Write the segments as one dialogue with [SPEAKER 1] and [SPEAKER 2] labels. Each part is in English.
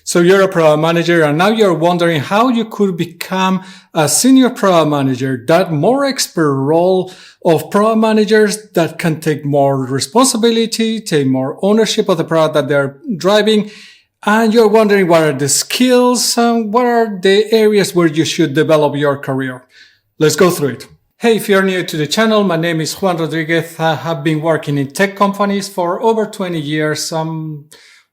[SPEAKER 1] So you're a product manager and now you're wondering how you could become a senior product manager, that more expert role of product managers that can take more responsibility, take more ownership of the product that they're driving. And you're wondering what are the skills and what are the areas where you should develop your career. Let's go through it. Hey, if you're new to the channel, my name is Juan Rodriguez. I have been working in tech companies for over 20 years.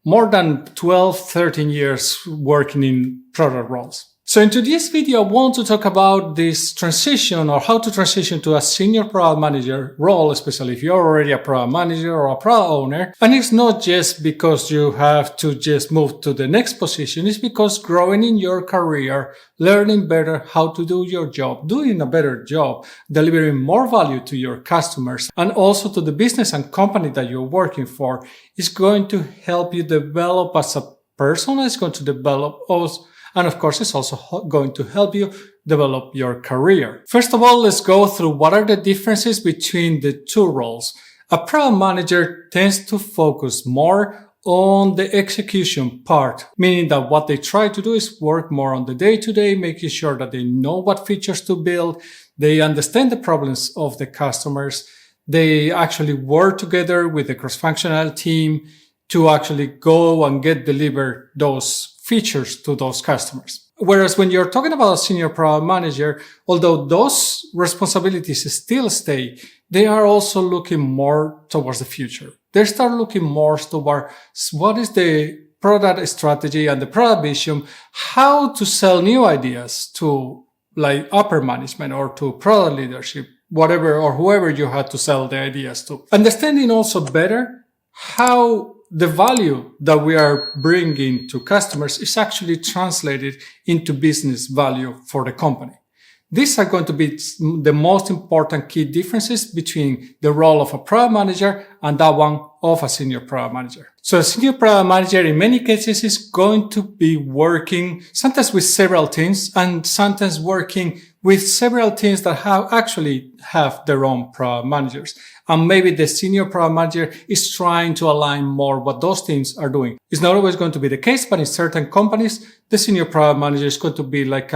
[SPEAKER 1] More than 12, 13 years working in product roles. So in today's video, I want to talk about this transition or how to transition to a senior product manager role, especially if you're already a product manager or a product owner. And it's not just because you have to just move to the next position. It's because growing in your career, learning better how to do your job, doing a better job, delivering more value to your customers and also to the business and company that you're working for is going to help you develop as a person. It's going to develop us. And of course, it's also going to help you develop your career. First of all, let's go through what are the differences between the two roles. A product manager tends to focus more on the execution part, meaning that what they try to do is work more on the day-to-day, making sure that they know what features to build, they understand the problems of the customers, they actually work together with the cross-functional team to actually go and get delivered those features to those customers. Whereas when you're talking about a senior product manager, although those responsibilities still stay, they are also looking more towards the future. They start looking more towards what is the product strategy and the product vision, how to sell new ideas to like upper management or to product leadership, whatever or whoever you had to sell the ideas to. Understanding also better how the value that we are bringing to customers is actually translated into business value for the company. These are going to be the most important key differences between the role of a product manager and that one of a senior product manager. So a senior product manager in many cases is going to be working sometimes with several teams and sometimes working with several teams that actually have their own product managers. And maybe the senior product manager is trying to align more what those teams are doing. It's not always going to be the case, but in certain companies, the senior product manager is going to be like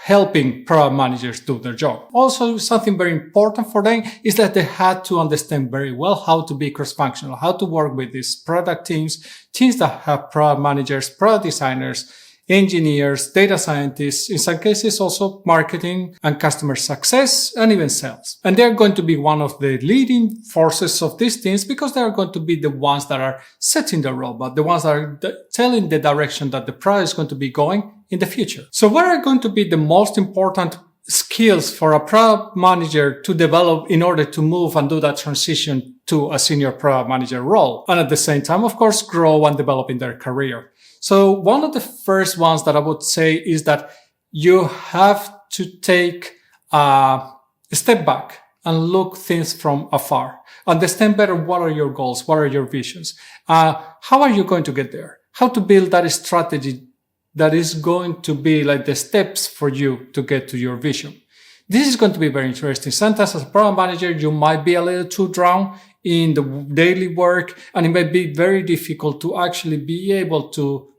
[SPEAKER 1] helping product managers do their job. Also, something very important for them is that they had to understand very well how to be cross-functional, how to work with these product teams that have product managers, product designers, engineers, data scientists, in some cases also marketing and customer success and even sales. And they're going to be one of the leading forces of these teams because they are going to be the ones that are setting the roadmap, the ones that are telling the direction that the product is going to be going in the future. So what are going to be the most important skills for a product manager to develop in order to move and do that transition to a senior product manager role? And at the same time, of course, grow and develop in their career. So one of the first ones that I would say is that you have to take a step back and look things from afar. Understand better what are your goals, what are your visions, how are you going to get there, how to build that strategy that is going to be like the steps for you to get to your vision. This is going to be very interesting. Sometimes as a product manager, you might be a little too drowned in the daily work and it might be very difficult to actually be able to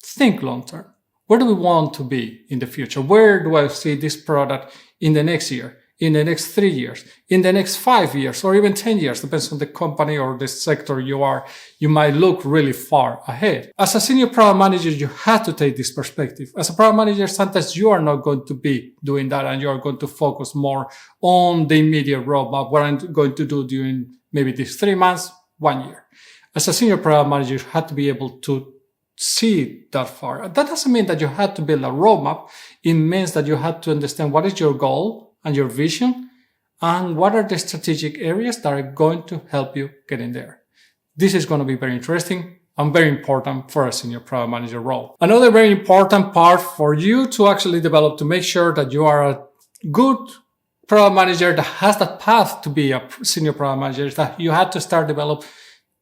[SPEAKER 1] think long term. Where do we want to be in the future? Where do I see this product in the next year, in the next 3 years, in the next 5 years, or even 10 years, depends on the company or the sector you are. You might look really far ahead. As a senior product manager, you have to take this perspective. As a product manager, sometimes you are not going to be doing that and you are going to focus more on the immediate roadmap, what I'm going to do during maybe these 3 months, 1 year. As a senior product manager, you have to be able to see that far. That doesn't mean that you had to build a roadmap. It means that you had to understand what is your goal and your vision and what are the strategic areas that are going to help you get in there. This is going to be very interesting and very important for a senior product manager role. Another very important part for you to actually develop to make sure that you are a good product manager that has that path to be a senior product manager is that you had to start develop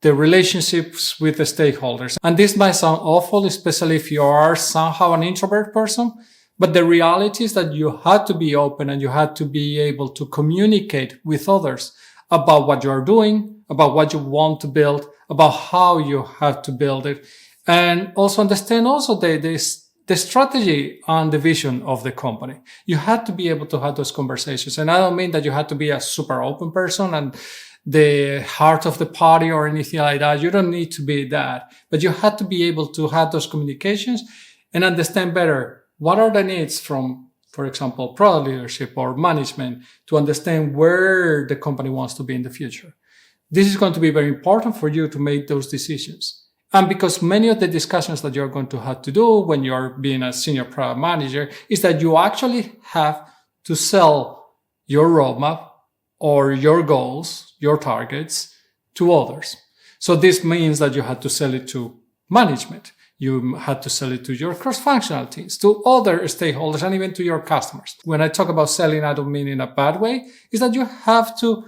[SPEAKER 1] the relationships with the stakeholders. And this might sound awful, especially if you are somehow an introvert person, but the reality is that you had to be open and you had to be able to communicate with others about what you are doing, about what you want to build, about how you have to build it. and also understand also the strategy and the vision of the company. You had to be able to have those conversations. And I don't mean that you had to be a super open person and the heart of the party or anything like that. You don't need to be that, but you had to be able to have those communications and understand better what are the needs from, for example, product leadership or management to understand where the company wants to be in the future. This is going to be very important for you to make those decisions. And because many of the discussions that you're going to have to do when you're being a senior product manager is that you actually have to sell your roadmap or your goals, your targets to others. So this means that you had to sell it to management. You had to sell it to your cross-functional teams, to other stakeholders, and even to your customers. When I talk about selling, I don't mean in a bad way, is that you have to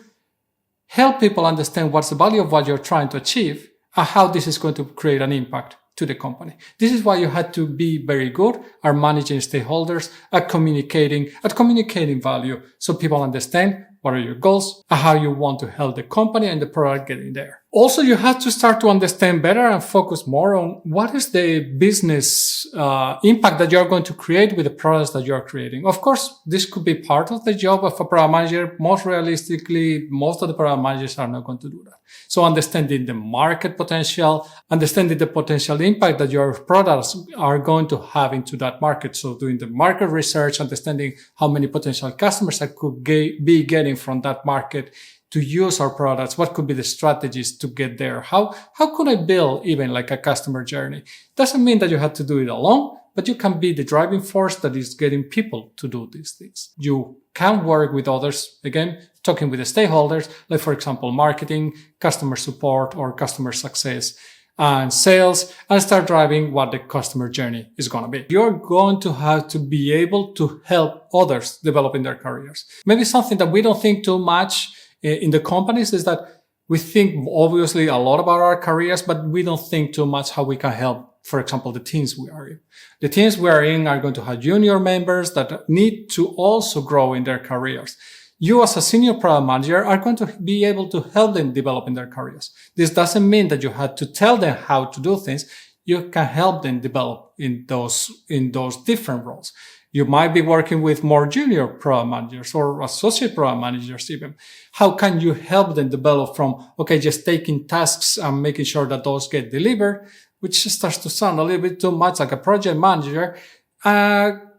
[SPEAKER 1] help people understand what's the value of what you're trying to achieve and how this is going to create an impact to the company. This is why you had to be very good at managing stakeholders, at communicating value so people understand what are your goals and how you want to help the company and the product getting there. Also, you have to start to understand better and focus more on what is the business impact that you're going to create with the products that you're creating. Of course, this could be part of the job of a product manager. Most realistically, most of the product managers are not going to do that. So understanding the market potential, understanding the potential impact that your products are going to have into that market. So doing the market research, understanding how many potential customers I could be getting from that market to use our products. What could be the strategies to get there? How could I build even like a customer journey? Doesn't mean that you have to do it alone, but you can be the driving force that is getting people to do these things. You can work with others, again, talking with the stakeholders, like for example, marketing, customer support, or customer success and sales, and start driving what the customer journey is going to be. You're going to have to be able to help others develop in their careers. Maybe something that we don't think too much in the companies is that we think obviously a lot about our careers, but we don't think too much how we can help, for example, the teams we are in. The teams we are in are going to have junior members that need to also grow in their careers. You as a senior product manager are going to be able to help them develop in their careers. This doesn't mean that you have to tell them how to do things. You can help them develop in those different roles. You might be working with more junior product managers or associate product managers even. How can you help them develop from, okay, just taking tasks and making sure that those get delivered, which starts to sound a little bit too much like a project manager,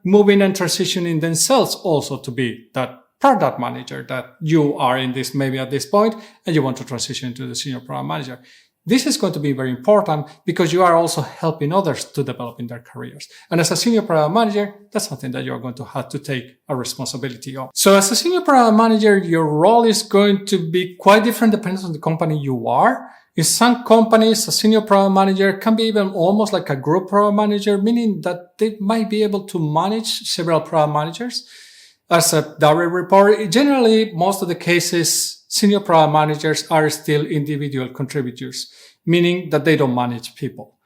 [SPEAKER 1] moving and transitioning themselves also to be that product manager that you are in this, maybe at this point, and you want to transition to the senior product manager. This is going to be very important because you are also helping others to develop in their careers. And as a senior product manager, that's something that you're going to have to take a responsibility on. So as a senior product manager, your role is going to be quite different depending on the company you are. In some companies, a senior product manager can be even almost like a group product manager, meaning that they might be able to manage several product managers as a direct report. Generally, most of the cases, senior product managers are still individual contributors, meaning that they don't manage people.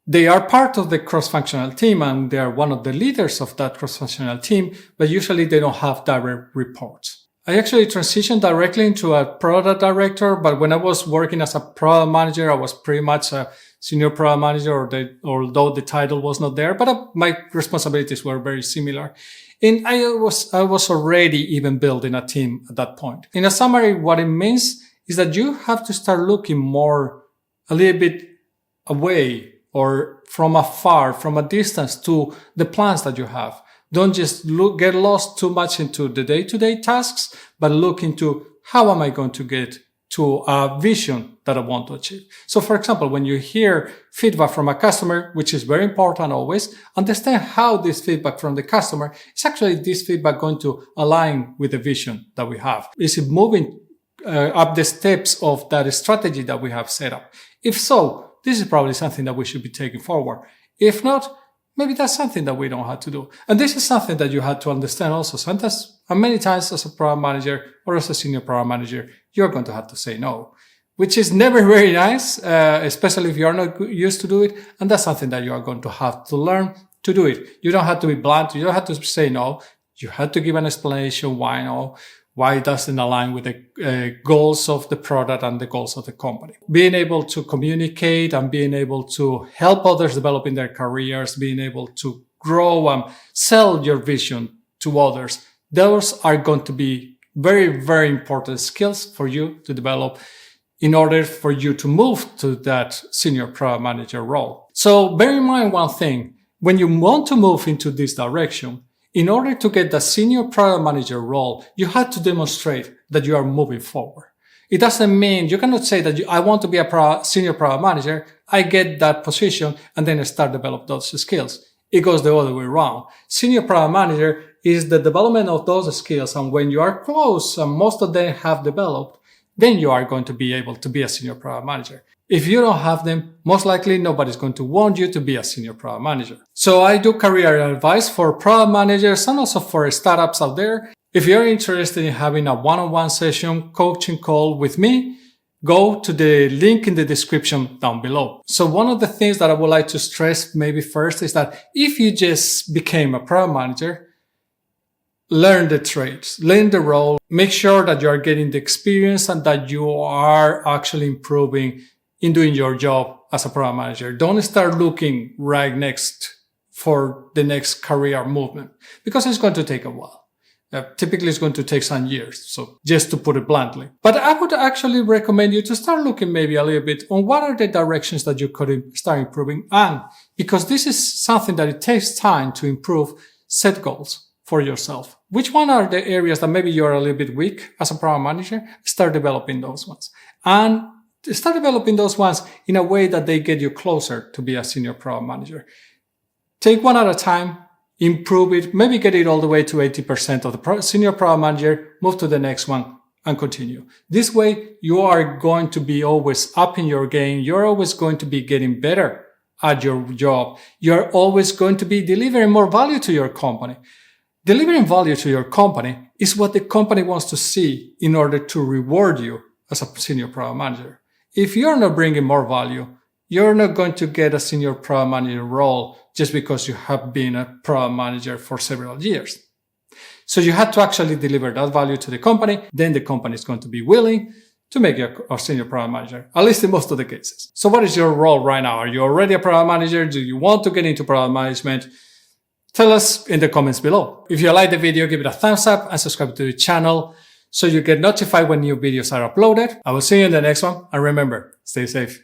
[SPEAKER 1] They are part of the cross-functional team and they are one of the leaders of that cross-functional team, but usually they don't have direct reports. I actually transitioned directly into a product director, but when I was working as a product manager, I was pretty much a senior product manager, although the title was not there, but my responsibilities were very similar. And I was already even building a team at that point. In a summary, what it means is that you have to start looking more a little bit away or from afar, from a distance to the plans that you have. Don't just get lost too much into the day-to-day tasks, but look into how am I going to get to a vision that I want to achieve. So for example, when you hear feedback from a customer, which is very important always, understand how this feedback from the customer is actually this feedback going to align with the vision that we have. Is it moving up the steps of that strategy that we have set up? If so, this is probably something that we should be taking forward. If not, maybe that's something that we don't have to do. And this is something that you have to understand also. Sometimes, and many times as a product manager or as a senior product manager, you're going to have to say no, which is never very nice, especially if you're not used to do it. And that's something that you are going to have to learn to do it. You don't have to be blunt. You don't have to say no. You have to give an explanation why no. why it doesn't align with the goals of the product and the goals of the company. Being able to communicate and being able to help others develop in their careers, being able to grow and sell your vision to others, those are going to be very, very important skills for you to develop in order for you to move to that senior product manager role. So bear in mind one thing, when you want to move into this direction, in order to get the senior product manager role, you have to demonstrate that you are moving forward. It doesn't mean, you cannot say that I want to be a senior product manager, I get that position, and then I start develop those skills. It goes the other way around. Senior product manager is the development of those skills, and when you are close and most of them have developed, then you are going to be able to be a senior product manager. If you don't have them, most likely nobody's going to want you to be a senior product manager. So I do career advice for product managers and also for startups out there. If you're interested in having a one-on-one session coaching call with me, go to the link in the description down below. So one of the things that I would like to stress maybe first is that if you just became a product manager, learn the trades, learn the role, make sure that you are getting the experience and that you are actually improving in doing your job as a product manager. Don't start looking right next for the next career movement because it's going to take a while. Typically, it's going to take some years. So just to put it bluntly, but I would actually recommend you to start looking maybe a little bit on what are the directions that you could start improving. And because this is something that it takes time to improve, set goals for yourself. Which one are the areas that maybe you're a little bit weak as a product manager? Start developing those ones and start developing those ones in a way that they get you closer to be a senior product manager. Take one at a time, improve it, maybe get it all the way to 80% of the senior product manager, move to the next one and continue. This way, you are going to be always up in your game. You're always going to be getting better at your job. You're always going to be delivering more value to your company. Delivering value to your company is what the company wants to see in order to reward you as a senior product manager. If you're not bringing more value, you're not going to get a senior product manager role just because you have been a product manager for several years. So you have to actually deliver that value to the company. Then the company is going to be willing to make you a senior product manager, at least in most of the cases. So what is your role right now? Are you already a product manager? Do you want to get into product management? Tell us in the comments below. If you like the video, give it a thumbs up and subscribe to the channel so you get notified when new videos are uploaded. I will see you in the next one. And remember, stay safe.